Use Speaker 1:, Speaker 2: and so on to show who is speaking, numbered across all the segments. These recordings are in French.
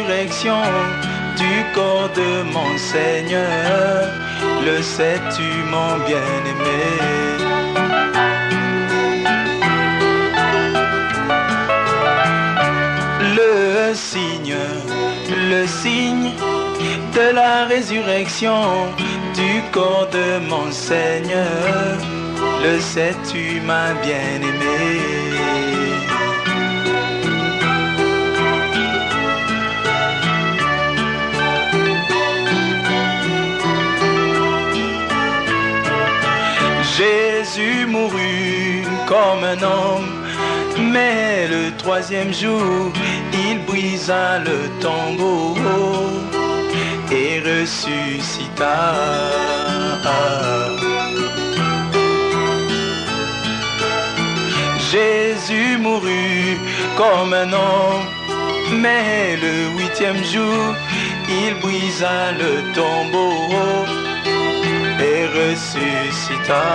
Speaker 1: résurrection du corps de mon Seigneur, le sais-tu mon bien-aimé? Le signe de la résurrection du corps de mon Seigneur, le sais-tu ma bien-aimée? Jésus mourut comme un homme, mais le troisième jour, il brisa le tombeau et ressuscita. Jésus mourut comme un homme, mais le huitième jour, il brisa le tombeau et ressuscita.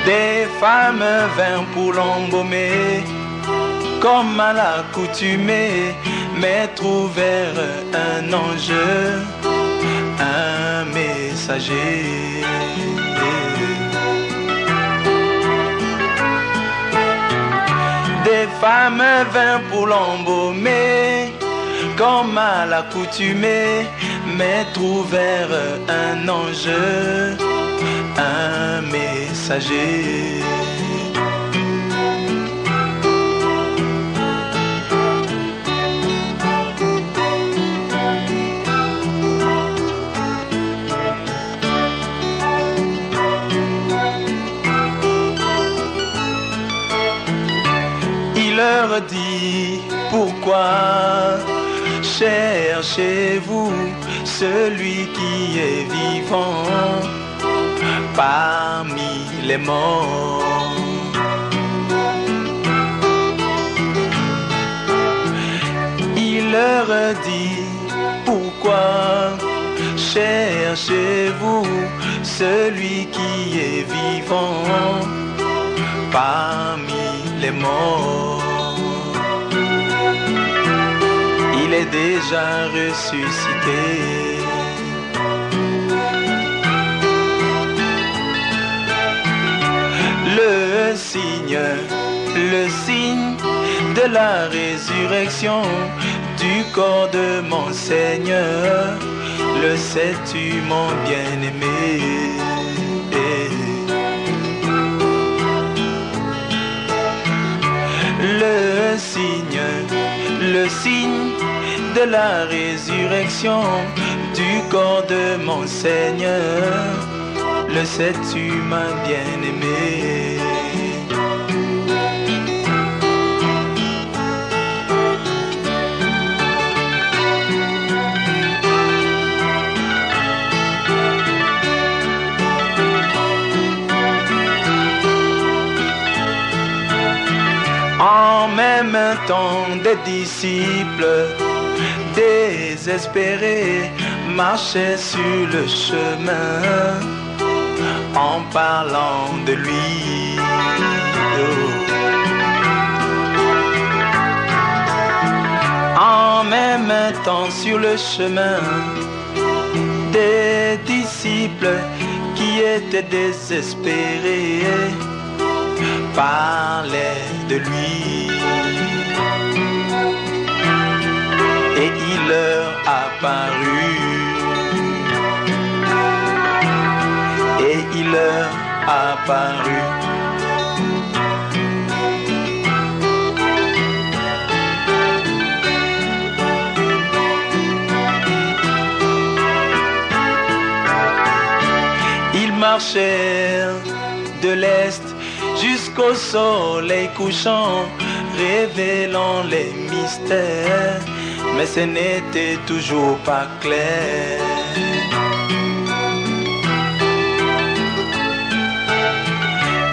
Speaker 1: Des femmes vinrent pour l'embaumer, comme à l'accoutumée, mais trouvèrent un ange, un messager. Des femmes vinrent pour l'embaumer, comme à l'accoutumée, mais trouvèrent un ange, un messager. Il leur dit: pourquoi cherchez-vous celui qui est vivant parmi les morts? Il leur dit: pourquoi cherchez-vous celui qui est vivant parmi les morts? Il est déjà ressuscité. Le signe de la résurrection du corps de mon Seigneur, le sais-tu mon bien-aimé? Le signe de la résurrection du corps de mon Seigneur, le sais-tu ma bien-aimée? En même temps, des disciples désespérés marchaient sur le chemin en parlant de lui. En même temps, sur le chemin, des disciples qui étaient désespérés parlaient de lui. Et il leur apparut. Et il leur apparut. Ils marchèrent de l'est jusqu'au soleil couchant, révélant les mystères, mais ce n'était toujours pas clair.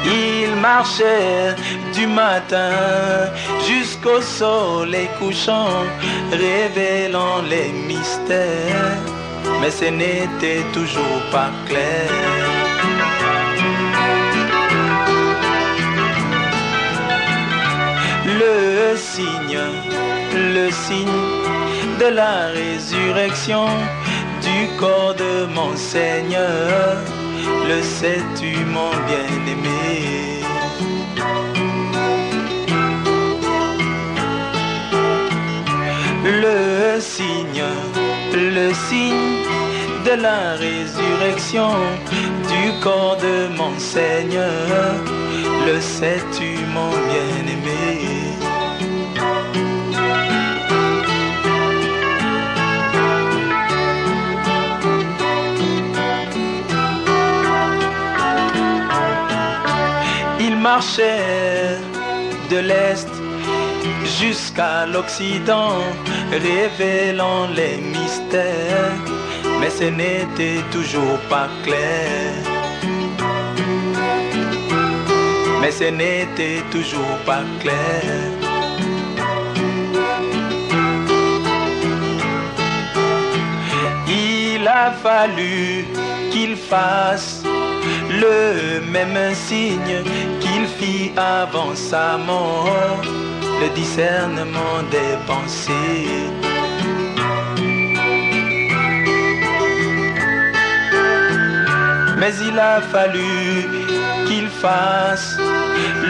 Speaker 1: Ils marchèrent du matin jusqu'au soleil couchant, révélant les mystères, mais ce n'était toujours pas clair. Le signe de la résurrection du corps de mon Seigneur, le sais-tu mon bien-aimé? Le signe de la résurrection du corps de mon Seigneur, le sais-tu mon bien-aimé? Ils marchèrent de l'Est jusqu'à l'Occident, révélant les mystères, mais ce n'était toujours pas clair. Mais ce n'était toujours pas clair. Il a fallu qu'il fasse le même signe qu'il fit avant sa mort, le discernement des pensées. Mais il a fallu qu'il fasse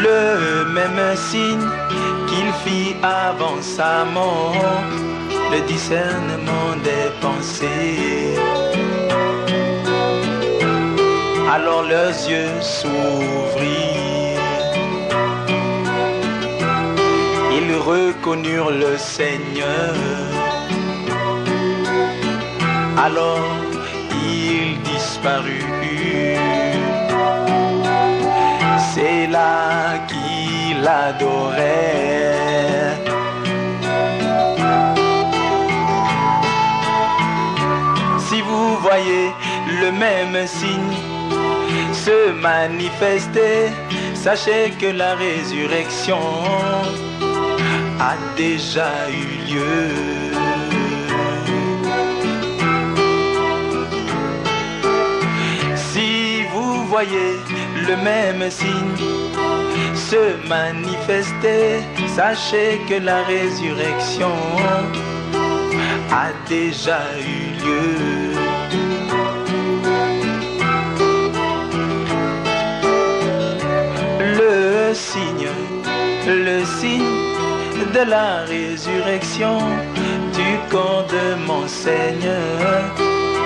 Speaker 1: le même signe qu'il fit avant sa mort, le discernement des pensées. Alors leurs yeux s'ouvrirent, ils reconnurent le Seigneur. Alors il disparut. C'est là qu'il adorait. Si vous voyez le même signe se manifester, sachez que la résurrection a déjà eu lieu. Si vous voyez le même signe se manifester, sachez que la résurrection a déjà eu lieu. Le signe de la résurrection du corps de mon Seigneur,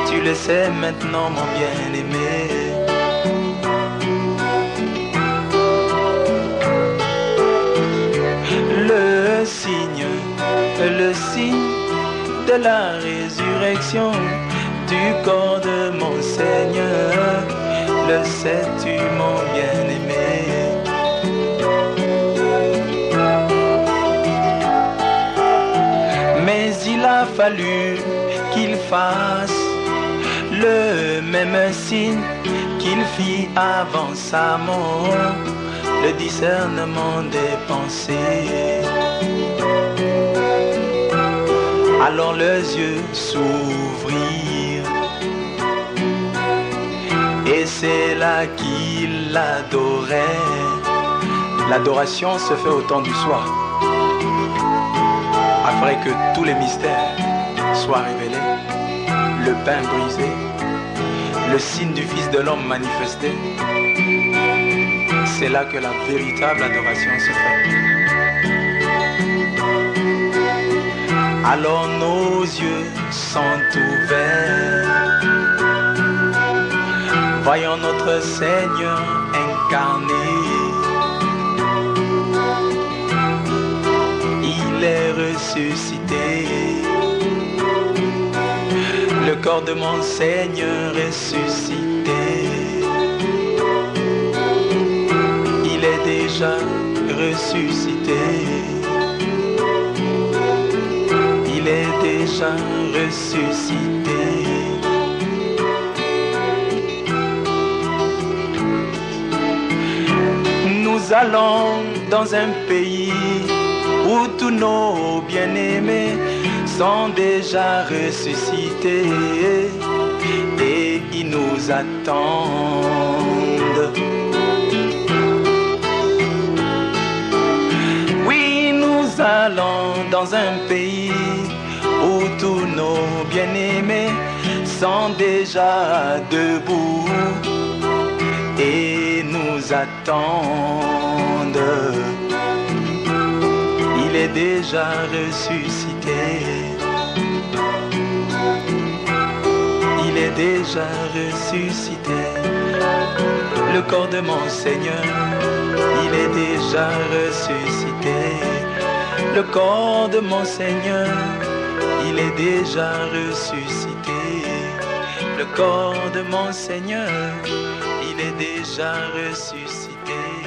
Speaker 1: tu le sais maintenant mon bien-aimé. Le signe de la résurrection du corps de mon Seigneur, le sais-tu mon bien-aimé? Mais il a fallu qu'il fasse le même signe qu'il fit avant sa mort, le discernement des pensées. Alors leurs yeux s'ouvrirent, et c'est là qu'il adorait. L'adoration se fait au temps du soir, afin que tous les mystères soient révélés, le pain brisé, le signe du Fils de l'homme manifesté. C'est là que la véritable adoration se fait. Alors nos yeux sont ouverts, voyons notre Seigneur incarné. Il est ressuscité, le corps de mon Seigneur ressuscité. Il est déjà ressuscité. Il est déjà ressuscité. Nous allons dans un pays où tous nos bien-aimés sont déjà ressuscités et ils nous attendent. Oui, nous allons dans un pays où tous nos bien-aimés sont déjà debout et nous attendent. Il est déjà ressuscité. Il est déjà ressuscité. Le corps de mon Seigneur, il est déjà ressuscité. Le corps de mon Seigneur, il est déjà ressuscité. Le corps de mon Seigneur, il est déjà ressuscité.